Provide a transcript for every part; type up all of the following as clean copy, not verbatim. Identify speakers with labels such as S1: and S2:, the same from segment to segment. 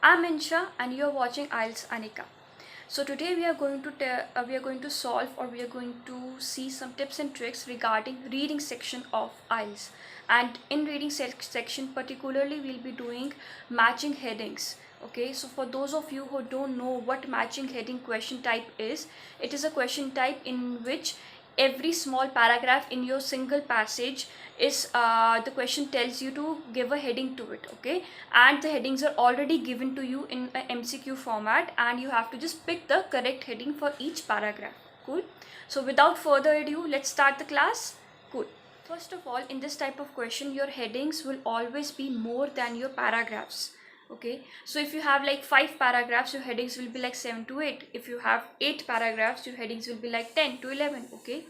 S1: I'm Insha and you're watching IELTS Anika. So today we are going to solve or we are going to see some tips and tricks regarding reading section of IELTS. And in reading section particularly we'll be doing matching headings. Okay, so for those of you who don't know what matching heading question type is, it is a question type in which every small paragraph in your single passage is the question tells you to give a heading to it. Okay, and the headings are already given to you in a MCQ format and you have to just pick the correct heading for each paragraph. Cool. So without further ado, let's start the class. Cool. First of all, in this type of question, your headings will always be more than your paragraphs. Okay, so if you have like 5 paragraphs, your headings will be like 7 to 8. If you have 8 paragraphs, your headings will be like 10 to 11. Okay,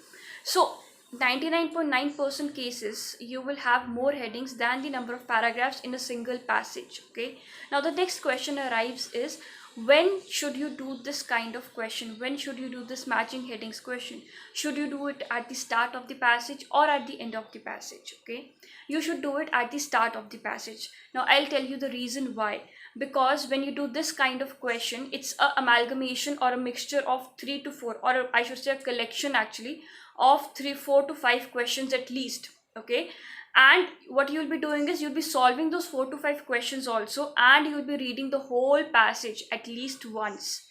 S1: so 99.9% cases you will have more headings than the number of paragraphs in a single passage. Okay, now the next question arrives is, when should you do this kind of question? When should you do this matching headings question? Should you do it at the start of the passage or at the end of the passage? Okay, you should do it at the start of the passage. Now I'll tell you the reason why. Because when you do this kind of question, it's a amalgamation or a mixture of 3 to 4, or I should say a collection actually of 3 4 to 5 questions at least. Okay, and what you'll be doing is you'll be solving those 4 to 5 questions also, and you'll be reading the whole passage at least once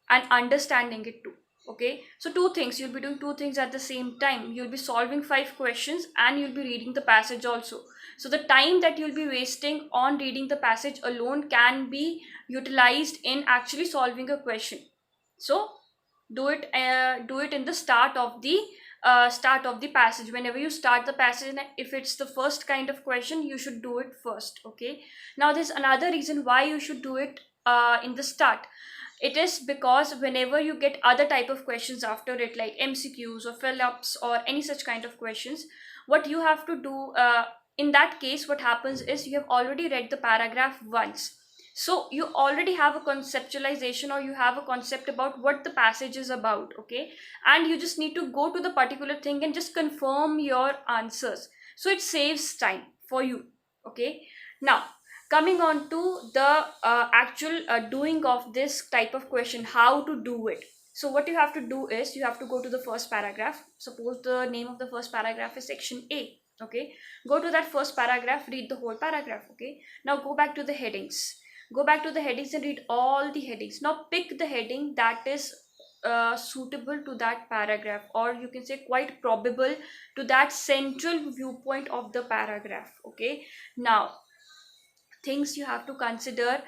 S1: and understanding it too. Okay, so two things, you'll be doing two things at the same time. You'll be solving 5 questions and you'll be reading the passage also. So the time that you'll be wasting on reading the passage alone can be utilized in actually solving a question. So do it in the start of the passage. Whenever you start the passage, and if it's the first kind of question, you should do it first. Okay, now there's another reason why you should do it in the start. It is because whenever you get other type of questions after it, like MCQs or fill-ups or any such kind of questions, what you have to do in that case, what happens is you have already read the paragraph once, so you already have a conceptualization or you have a concept about what the passage is about. Okay, and you just need to go to the particular thing and just confirm your answers, so it saves time for you. Okay, now coming on to the actual doing of this type of question, how to do it. So what you have to do is you have to go to the first paragraph. Suppose the name of the first paragraph is section A. Okay, go to that first paragraph, read the whole paragraph. Okay, now go back to the headings. Go back to the headings and read all the headings. Now pick the heading that is suitable to that paragraph, or you can say quite probable to that central viewpoint of the paragraph. Okay, now things you have to consider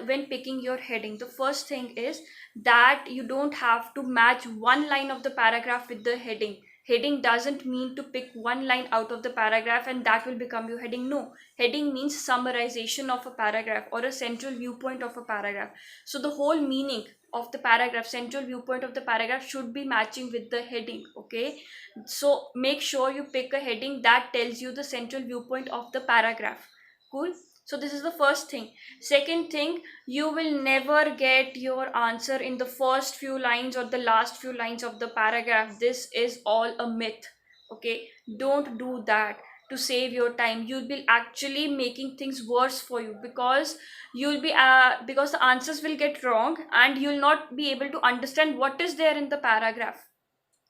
S1: when picking your heading. The first thing is that you don't have to match one line of the paragraph with the heading. Heading doesn't mean to pick one line out of the paragraph and that will become your heading. No, heading means summarization of a paragraph or a central viewpoint of a paragraph. So the whole meaning of the paragraph, central viewpoint of the paragraph, should be matching with the heading. Okay, so make sure you pick a heading that tells you the central viewpoint of the paragraph. Cool. So this is the first thing. Second thing, you will never get your answer in the first few lines or the last few lines of the paragraph. This is all a myth. Okay, don't do that to save your time. You'll be actually making things worse for you, because because the answers will get wrong and you'll not be able to understand what is there in the paragraph.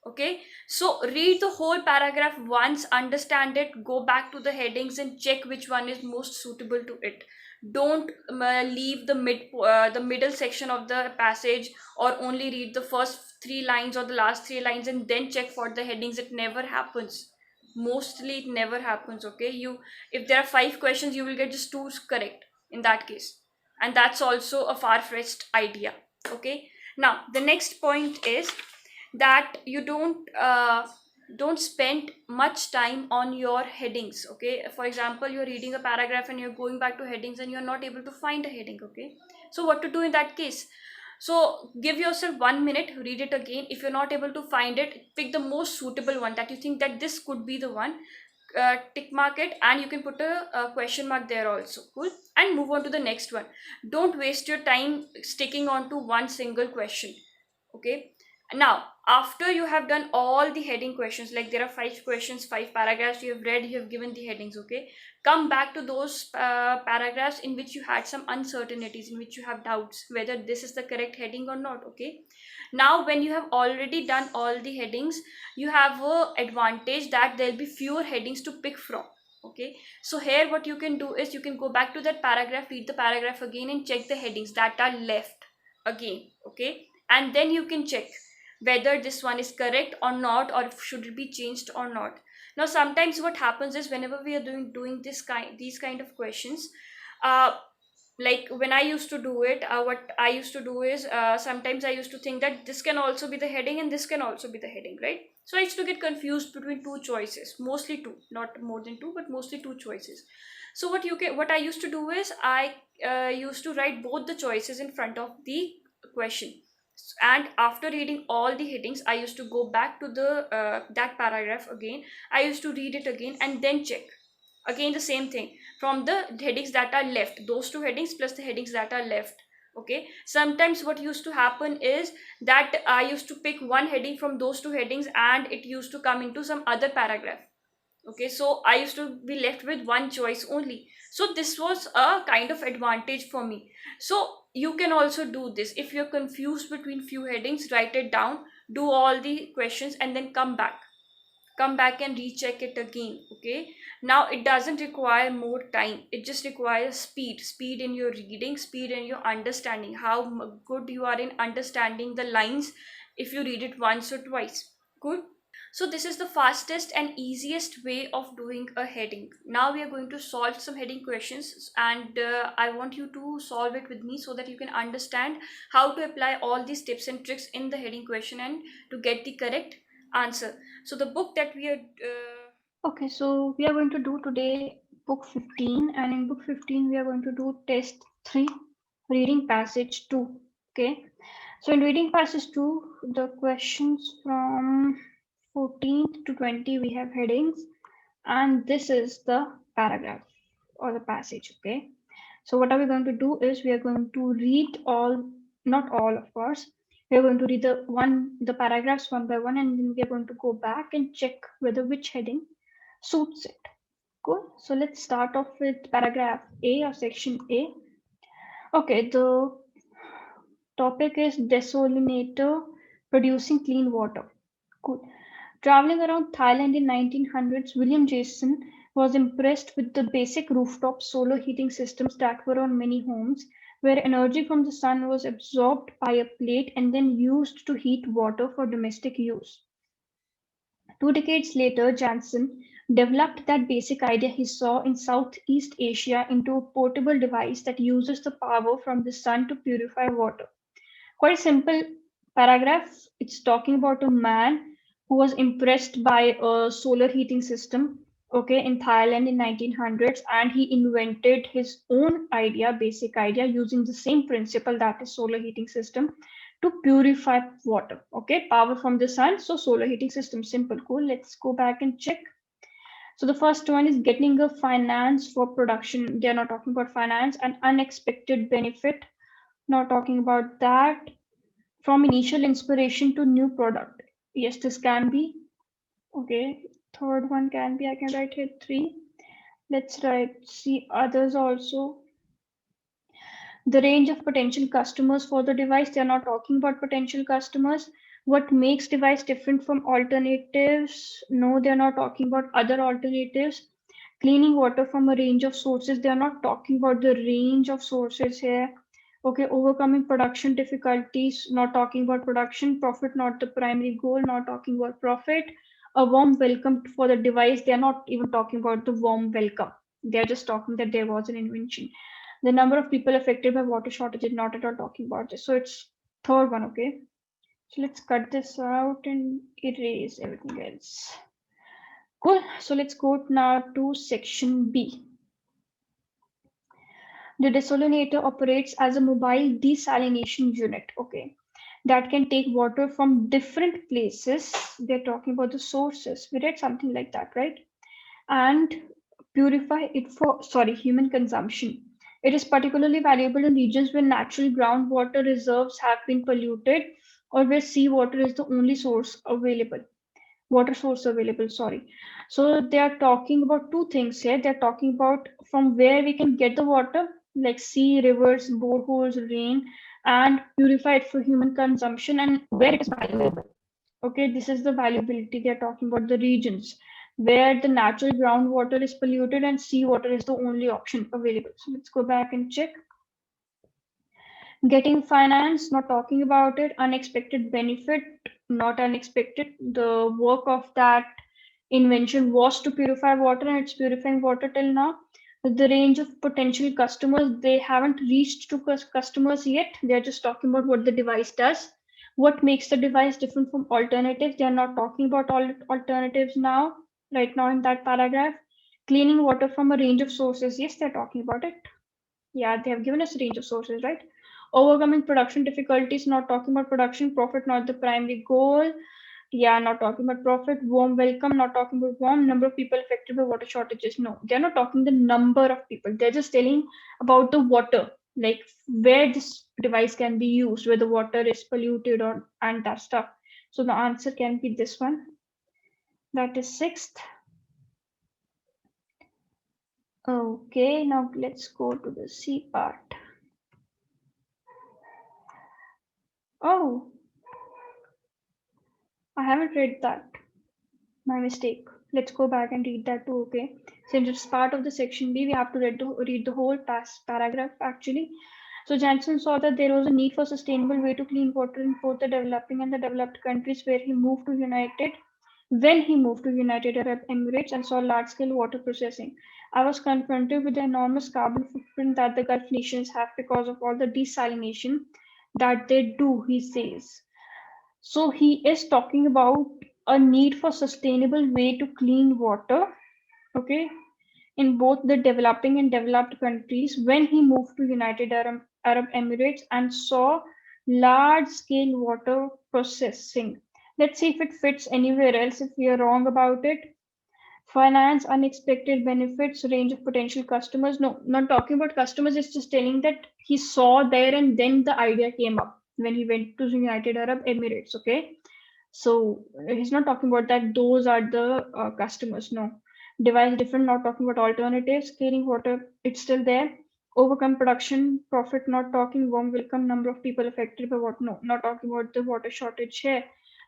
S1: Okay, so read the whole paragraph once, understand it, go back to the headings and check which one is most suitable to it. Don't leave the middle section of the passage, or only read the first 3 lines or the last 3 lines and then check for the headings. It never happens. Mostly it never happens. Okay, you, if there are 5 questions, you will get just 2 correct in that case, and that's also a far-fetched idea. Okay, now the next point is that you don't spend much time on your headings. Okay, for example, you're reading a paragraph and you're going back to headings and you're not able to find a heading. Okay, so what to do in that case? So give yourself 1 minute, read it again. If you're not able to find it, pick the most suitable one that you think that this could be the one. Tick mark it and you can put a question mark there also. Cool, and move on to the next one. Don't waste your time sticking on to one single question. Okay, Now, after you have done all the heading questions, like there are 5 questions, 5 paragraphs you have read, you have given the headings, okay? Come back to those paragraphs in which you had some uncertainties, in which you have doubts whether this is the correct heading or not, okay? Now, when you have already done all the headings, you have a advantage that there'll be fewer headings to pick from, okay? So here what you can do is you can go back to that paragraph, read the paragraph again, and check the headings that are left again, okay? And then you can check whether this one is correct or not, or should it be changed or not. Now sometimes what happens is whenever we are doing these kind of questions, uh, like when I used to do it, what I used to do is, sometimes I used to think that this can also be the heading and this can also be the heading, right? So I used to get confused between two choices, mostly two, not more than two, but mostly two choices. So what I used to do is I used to write both the choices in front of the question, and after reading all the headings I used to go back to the that paragraph again. I used to read it again and then check again the same thing from the headings that are left, those two headings plus the headings that are left, okay? Sometimes what used to happen is that I used to pick one heading from those two headings and it used to come into some other paragraph, okay? So I used to be left with one choice only. So this was a kind of advantage for me. So you can also do this. If you're confused between few headings, write it down, do all the questions, and then come back and recheck it again, okay? Now it doesn't require more time, it just requires speed in your reading, speed in your understanding, how good you are in understanding the lines if you read it once or twice. Good. So this is the fastest and easiest way of doing a heading. Now we are going to solve some heading questions, and I want you to solve it with me so that you can understand how to apply all these tips and tricks in the heading question and to get the correct answer. So the book that we are
S2: Okay, so we are going to do today book 15, and in book 15 we are going to do test 3, reading passage 2. Okay, so in reading passage 2, the questions from 14th to 20 we have headings, and this is the paragraph or the passage. Okay, so what are we going to do is we are going to read all, not all of course, we are going to read the paragraphs one by one, and then we are going to go back and check whether which heading suits it. Cool. So let's start off with paragraph A or section A. Okay, the topic is desalinator producing clean water. Cool. Traveling around Thailand in 1900s, William Jason was impressed with the basic rooftop solar heating systems that were on many homes, where energy from the sun was absorbed by a plate and then used to heat water for domestic use. 2 decades later, Janssen developed that basic idea he saw in Southeast Asia into a portable device that uses the power from the sun to purify water. Quite a simple paragraph. It's talking about a man who was impressed by a solar heating system, okay, in Thailand in 1900s, and he invented his own idea, basic idea, using the same principle, that is solar heating system, to purify water. Okay, power from the sun, so solar heating system, simple, cool. Let's go back and check. So the first one is getting a finance for production. They are not talking about finance. An unexpected benefit, not talking about that. From initial inspiration to new product. Yes, this can be. Okay, third one can be. I can write here 3. Let's write see others also. The range of potential customers for the device. They are not talking about potential customers. What makes device different from alternatives? No, they are not talking about other alternatives. Cleaning water from a range of sources. They are not talking about the range of sources here. Okay, overcoming production difficulties, not talking about production, profit not the primary goal, not talking about profit. A warm welcome for the device. They are not even talking about the warm welcome. They are just talking that there was an invention. The number of people affected by water shortage is not at all talking about this. So it's third one, okay? So let's cut this out and erase everything else. Cool. So let's go now to section B. The desalinator operates as a mobile desalination unit, okay, that can take water from different places. They're talking about the sources. We read something like that, right? And purify it for, human consumption. It is particularly valuable in regions where natural groundwater reserves have been polluted. or where seawater is the only source available, water source available, sorry. So they are talking about two things here. They're talking about from where we can get the water, like sea, rivers, boreholes, rain, and purify it for human consumption, and where it is valuable. Okay, this is the valuability. They're talking about the regions where the natural groundwater is polluted and seawater is the only option available. So let's go back and check. Getting finance, not talking about it. Unexpected benefit, not unexpected. The work of that invention was to purify water, and it's purifying water till now. The range of potential customers, they haven't reached to customers yet. They're just talking about what the device does. What makes the device different from alternatives? They're not talking about all alternatives now, right now in that paragraph. Cleaning water from a range of sources. Yes, they're talking about it. Yeah, they have given us a range of sources, right? Overcoming production difficulties, not talking about production, profit, not the primary goal. Yeah, not talking about profit. Warm welcome, not talking about warm. Number of people affected by water shortages. No, they're not talking the number of people. They're just telling about the water, like where this device can be used, where the water is polluted or and that stuff. So the answer can be this one. That is sixth. Okay, now let's go to the C part. Oh, I haven't read that. My mistake. Let's go back and read that too, okay? Since it's part of the section B, we have to read the whole paragraph actually. So Jansen saw that there was a need for sustainable way to clean water in both the developing and the developed countries when he moved to United Arab Emirates and saw large-scale water processing. I was confronted with the enormous carbon footprint that the Gulf nations have because of all the desalination that they do, he says. So he is talking about a need for sustainable way to clean water, okay, in both the developing and developed countries when he moved to United Arab Emirates and saw large scale water processing. Let's see if it fits anywhere else if we are wrong about it. Finance, unexpected benefits, range of potential customers. No, not talking about customers, it's just telling that he saw there and then the idea came up when he went to the United Arab Emirates, okay? So he's not talking about that those are the customers, no. Device different, not talking about alternatives. Cleaning water, it's still there. Overcome production, profit, not talking. Warm welcome, number of people affected by what, no, not talking about the water shortage here.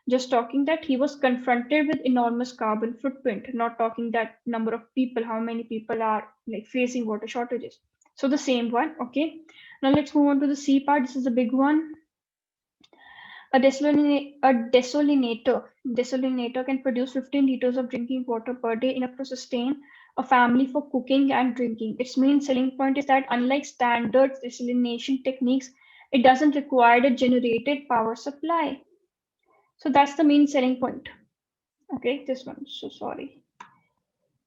S2: Just talking that he was confronted with enormous carbon footprint, not talking that number of people, how many people are like facing water shortages. So the same one, okay. Now let's move on to the C part. This is a big one. A desalinator can produce 15 liters of drinking water per day, enough to sustain a family for cooking and drinking. Its main selling point is that unlike standard desalination techniques, it doesn't require a generated power supply. So that's the main selling point. Okay, this one. So sorry.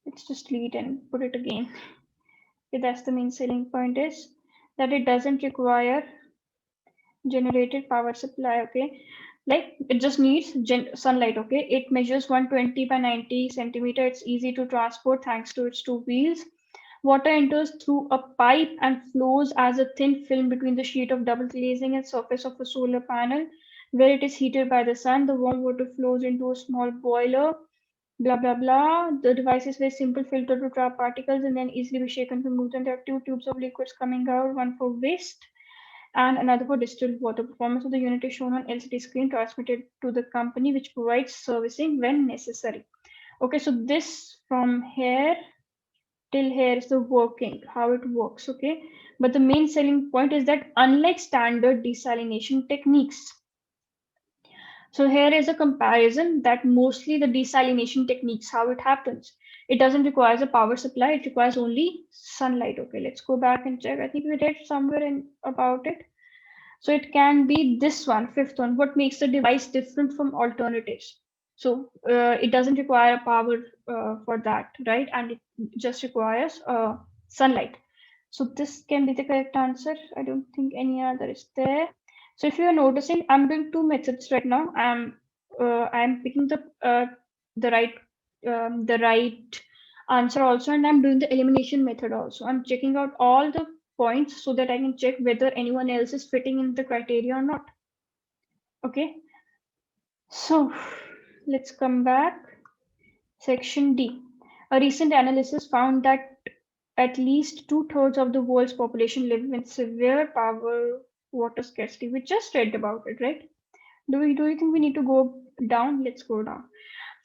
S2: Let's just delete and put it again. Okay, that's the main selling point is that it doesn't require generated power supply. Okay, like it just needs sunlight. Okay, it measures 120 by 90 centimeter. It's easy to transport thanks to its two wheels. Water enters through a pipe and flows as a thin film between the sheet of double glazing and surface of a solar panel. Where it is heated by the sun, the warm water flows into a small boiler. Blah blah blah. The device is very simple filter to trap particles and then easily be shaken to move them. There are two tubes of liquids coming out, one for waste and another for distilled water. Performance of the unit is shown on LCD screen transmitted to the company which provides servicing when necessary. Okay, so this from here till here is the working, how it works, okay? But the main selling point is that unlike standard desalination techniques, so here is a comparison that mostly the desalination techniques, how it happens. It doesn't require a power supply, it requires only sunlight. Okay, let's go back and check. I think we read somewhere in about it. So it can be this one, fifth one. What makes the device different from alternatives? So it doesn't require power for that, right? And it just requires sunlight. So this can be the correct answer. I don't think any other is there. So if you are noticing, I'm doing two methods right now. I'm picking the right answer also, and I'm doing the elimination method also. I'm checking out all the points so that I can check whether anyone else is fitting in the criteria or not. Okay, So let's come back. Section D. A recent analysis found that at least two-thirds of the world's population live in severe power water scarcity. We just read about it, right? Do you think we need to go down? Let's go down.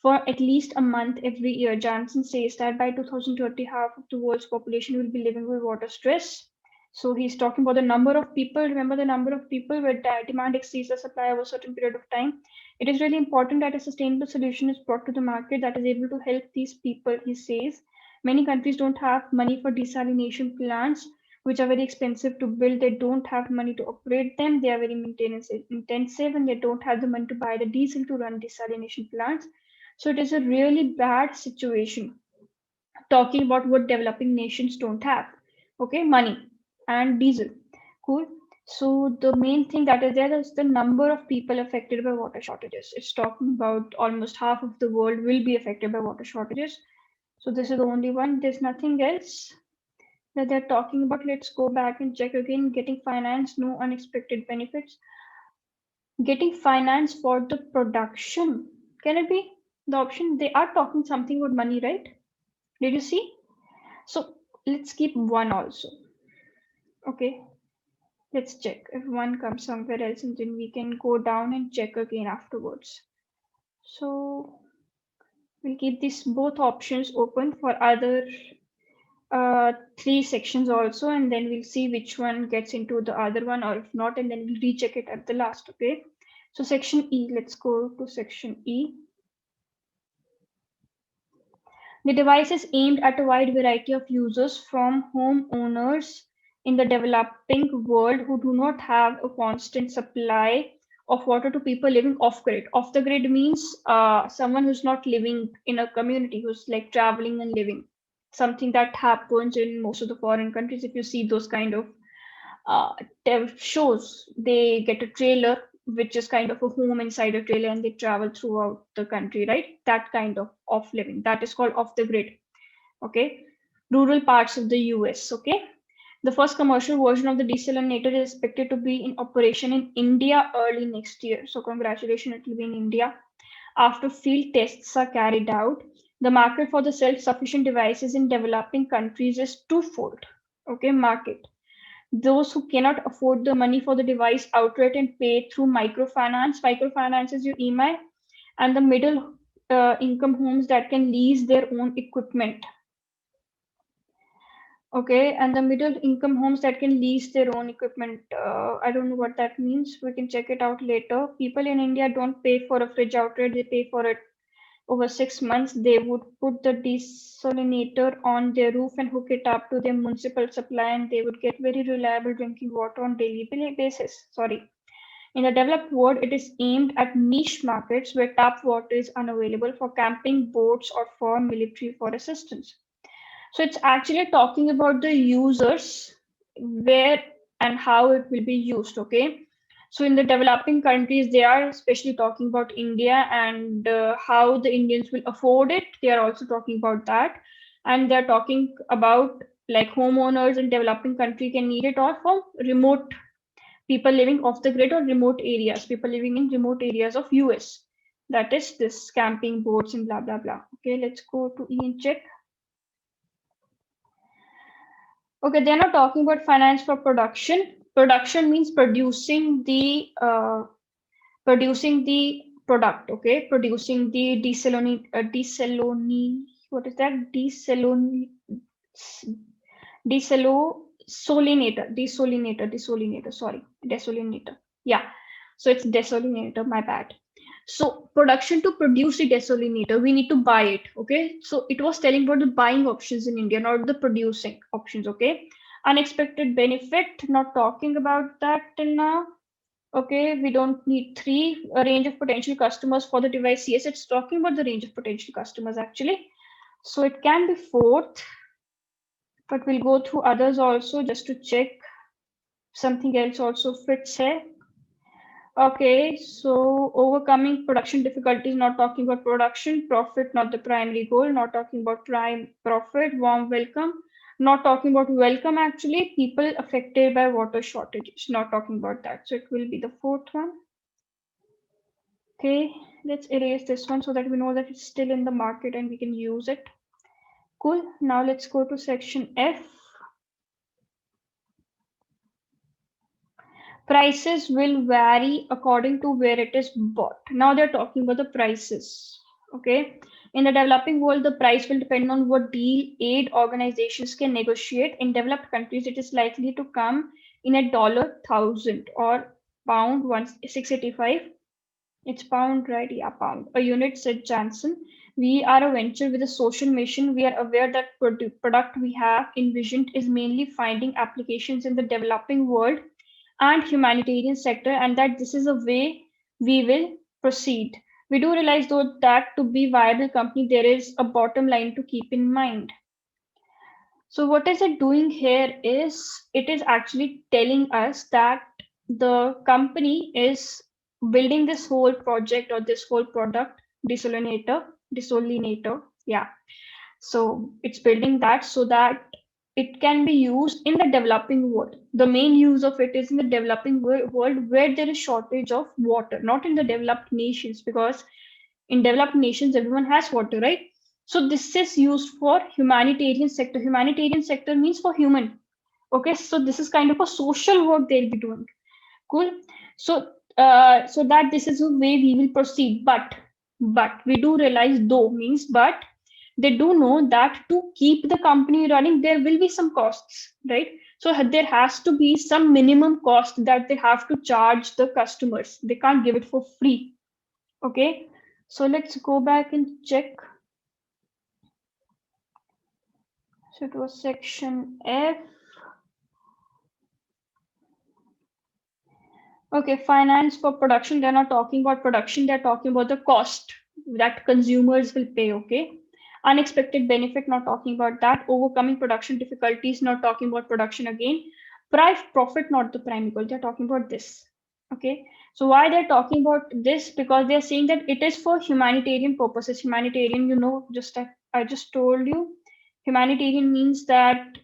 S2: For at least a month every year, Janssen says that by 2030, half of the world's population will be living with water stress. So he's talking about the number of people. Remember the number of people where demand exceeds the supply over a certain period of time. It is really important that a sustainable solution is brought to the market that is able to help these people, he says. Many countries don't have money for desalination plants, which are very expensive to build. They don't have money to operate them. They are very maintenance intensive, and they don't have the money to buy the diesel to run desalination plants. So it is a really bad situation. Talking about what developing nations don't have. Okay, money and diesel. Cool. So the main thing that is there is the number of people affected by water shortages. It's talking about almost half of the world will be affected by water shortages. So this is the only one. There's nothing else that they're talking about. Let's go back and check again. Getting finance, no unexpected benefits. Getting finance for the production. Can it be the option? They are talking something about money, right? Did you see? So let's keep one also. Okay, let's check if one comes somewhere else and then we can go down and check again afterwards. So we'll keep these both options open for other three sections also, and then we'll see which one gets into the other one, or if not, and then we'll recheck it at the last. Okay, so section E, let's go to section E. The device is aimed at a wide variety of users, from homeowners in the developing world who do not have a constant supply of water to people living off grid. Off the grid means someone who's not living in a community, who's like traveling and living. Something that happens in most of the foreign countries. If you see those kind of uh, shows, they get a trailer which is kind of a home inside a trailer, and they travel throughout the country, right? That kind of off living, that is called off the grid. Okay, rural parts of the US. Okay, the first commercial version of the desalinator is expected to be in operation in India early next year. So congratulations, it will be in India. After field tests are carried out, the market for the self-sufficient devices in developing countries is twofold. Okay, market: those who cannot afford the money for the device outright and pay through microfinance. Microfinance is your EMI. And the middle income homes that can lease their own equipment. Okay, and the middle income homes that can lease their own equipment. I don't know what that means. We can check it out later. People in India don't pay for a fridge outright, they pay for it over 6 months. They would put the desalinator on their roof and hook it up to their municipal supply, and they would get very reliable drinking water on daily basis. Sorry. In the developed world, it is aimed at niche markets where tap water is unavailable for camping, boats, or for military for assistance. So it's actually talking about the users, where and how it will be used. Okay. So in the developing countries, they are especially talking about India and how the Indians will afford it. They are also talking about that. And they're talking about like homeowners in developing country can need it, or for remote people living off the grid or remote areas, people living in remote areas of US. That is this camping, boats, and blah, blah, blah. Okay, let's go to E and check. Okay, they're not talking about finance for production. Production means producing the product. Okay, producing the what is that? Desalinator. Yeah, so it's desalinator, my bad. So production, to produce the desalinator, we need to buy it. Okay, so it was telling about the buying options in India, not the producing options. Okay, unexpected benefit, not talking about that till now. Okay, we don't need three. A range of potential customers for the device. Yes, it's talking about the range of potential customers actually. So it can be fourth, but we'll go through others also just to check something else also fits here. Okay, so overcoming production difficulties, not talking about production, profit, not the primary goal, not talking about prime profit, warm welcome, not talking about welcome actually, people affected by water shortages, not talking about that. So it will be the fourth one. Okay, let's erase this one so that we know that it's still in the market and we can use it. Cool. Now let's go to section F. Prices will vary according to where it is bought. Now they're talking about the prices. Okay. In the developing world, the price will depend on what deal aid organizations can negotiate. In developed countries, it is likely to come in a $1,000 or pound 685. It's pound, right? Yeah, pound. A unit, said Janssen. We are a venture with a social mission. We are aware that product we have envisioned is mainly finding applications in the developing world and humanitarian sector, and that this is a way we will proceed. We do realize though that to be viable company, there is a bottom line to keep in mind. So what is it doing here is it is actually telling us that the company is building this whole project or this whole product, desolinator. Yeah. So it's building that so that it can be used in the developing world. The main use of it is in the developing world where there is shortage of water, not in the developed nations, because in developed nations everyone has water, right? So this is used for humanitarian sector. Humanitarian sector means for human. Okay, so this is kind of a social work they'll be doing. Cool. So so that this is the way we will proceed. But we do realize though means but they do know that to keep the company running, there will be some costs, right? So there has to be some minimum cost that they have to charge the customers. They can't give it for free. Okay. So let's go back and check. So it was section F. Okay, finance for production. They're not talking about production, they're talking about the cost that consumers will pay. Okay. Unexpected benefit, not talking about that. Overcoming production difficulties, not talking about production again. Price profit, not the prime goal. They're talking about this. Okay. So why they're talking about this? Because they're saying that it is for humanitarian purposes. Humanitarian, just I just told you, humanitarian means that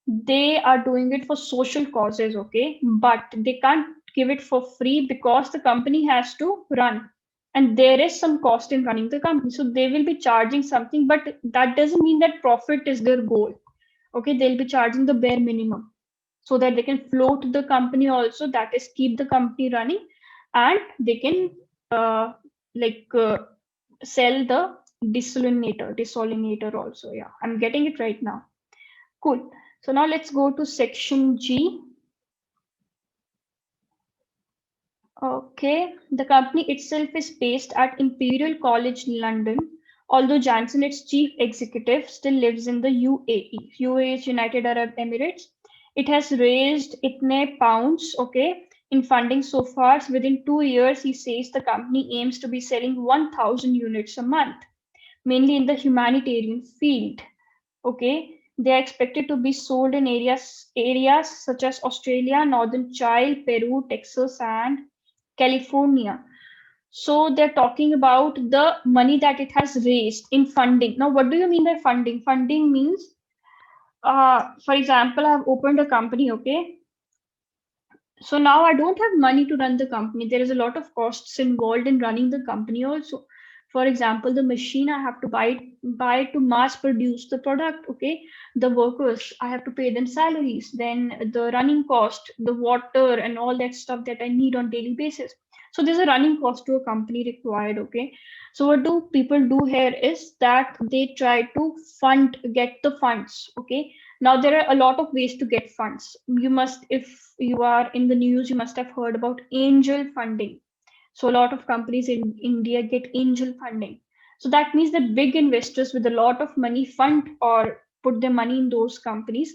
S2: they are doing it for social causes, okay? But they can't give it for free because the company has to run. And there is some cost in running the company. So they will be charging something, but that doesn't mean that profit is their goal. Okay, they'll be charging the bare minimum so that they can float the company also, that is keep the company running, and they can like sell the desolinator also. Yeah, I'm getting it right now. Cool. So now let's go to section G. Okay, the company itself is based at Imperial College London, although Janssen, its chief executive, still lives in the UAE. UAE is United Arab Emirates. It has raised itne pounds, okay, in funding so far. So within 2 years, he says the company aims to be selling 1,000 units a month, mainly in the humanitarian field. Okay, they are expected to be sold in areas such as Australia, Northern Chile, Peru, Texas, and California. So they're talking about the money that it has raised in funding. Now, what do you mean by funding? Funding means, for example, I've opened a company, okay? So now I don't have money to run the company. There is a lot of costs involved in running the company also. For example, the machine I have to buy to mass produce the product. Okay, the workers I have to pay them salaries. Then the running cost, the water, and all that stuff that I need on daily basis. So there's a running cost to a company required. Okay, so what do people do here is that they try to get the funds. Okay, now there are a lot of ways to get funds. You must, if you are in the news, you must have heard about angel funding. So a lot of companies in India get angel funding. So that means that big investors with a lot of money fund or put their money in those companies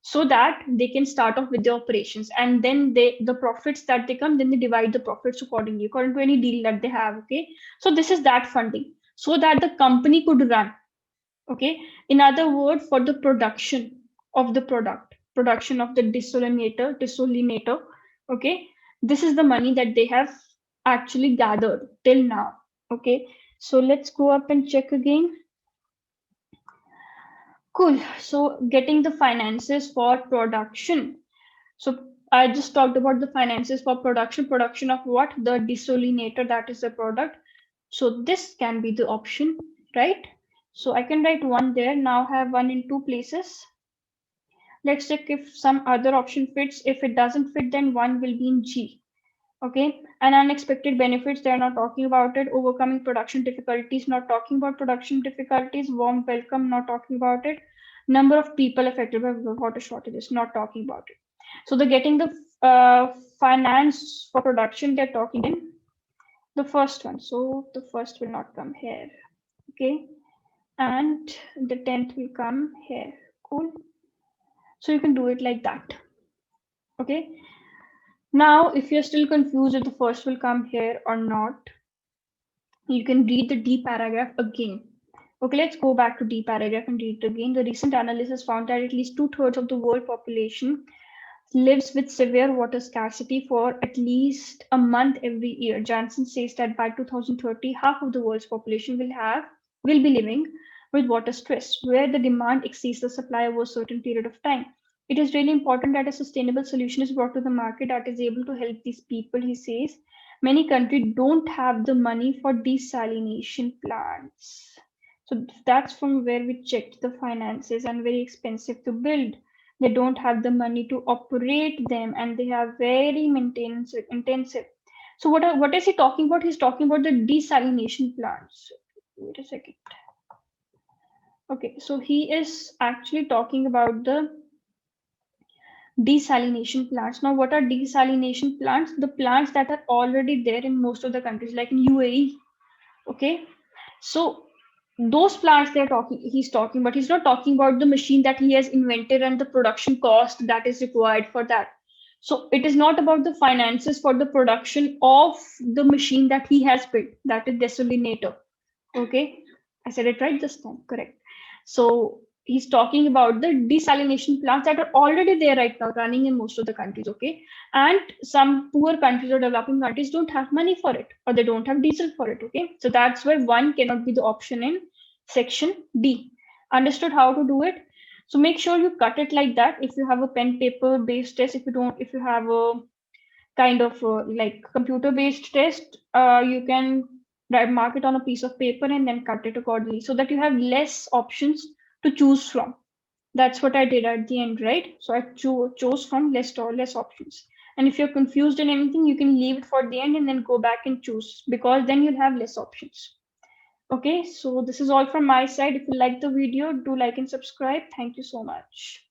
S2: so that they can start off with the operations, and then the profits that they come, then they divide the profits according to any deal that they have. Okay, so this is that funding so that the company could run. Okay, in other words, for the production of the production of the desolinator. Okay, this is the money that they have actually gathered till now. Okay, so let's go up and check again. Cool. So getting the finances for production. So I just talked about the finances for production. Production of what? The desolinator, that is the product. So this can be the option, right? So I can write 1 there. Now I have 1 in 2 places. Let's check if some other option fits. If it doesn't fit, then 1 will be in G. Okay, and unexpected benefits, they're not talking about it. Overcoming production difficulties, not talking about production difficulties. Warm welcome, not talking about it. Number of people affected by water shortages, not talking about it. So they're getting the finance for production, they're talking in the first one. So the first will not come here. Okay, and the 10th will come here. Cool. So you can do it like that. Okay. Now, if you're still confused if the first will come here or not, you can read the D paragraph again. Okay, let's go back to D paragraph and read it again. The recent analysis found that at least 2/3 of the world population lives with severe water scarcity for at least a month every year. Janssen says that by 2030, half of the world's population will be living with water stress, where the demand exceeds the supply over a certain period of time. It is really important that a sustainable solution is brought to the market that is able to help these people, he says. Many countries don't have the money for desalination plants. So that's from where we checked the finances and very expensive to build. They don't have the money to operate them and they are very maintenance intensive. So what is he talking about? He's talking about the desalination plants. Wait a second. Okay, so he is actually talking about the desalination plants. Now, what are desalination plants? The plants that are already there in most of the countries, like in UAE. Okay, so those plants he's talking, but he's not talking about the machine that he has invented and the production cost that is required for that. So it is not about the finances for the production of the machine that he has built, that is desalinator. Okay, I said it right this time, correct. So he's talking about the desalination plants that are already there right now running in most of the countries. Okay, and some poor countries or developing countries don't have money for it or they don't have diesel for it. Okay, so that's why 1 cannot be the option in section D. Understood how to do it? So make sure you cut it like that. If you have a pen paper based test, if you have a kind of like computer based test, you can mark it on a piece of paper and then cut it accordingly so that you have less options to choose from. That's what I did at the end, right? So I chose from less options. And if you're confused in anything, you can leave it for the end and then go back and choose, because then you'll have less options. Okay, so this is all from my side. If you like the video, do like and subscribe. Thank you so much.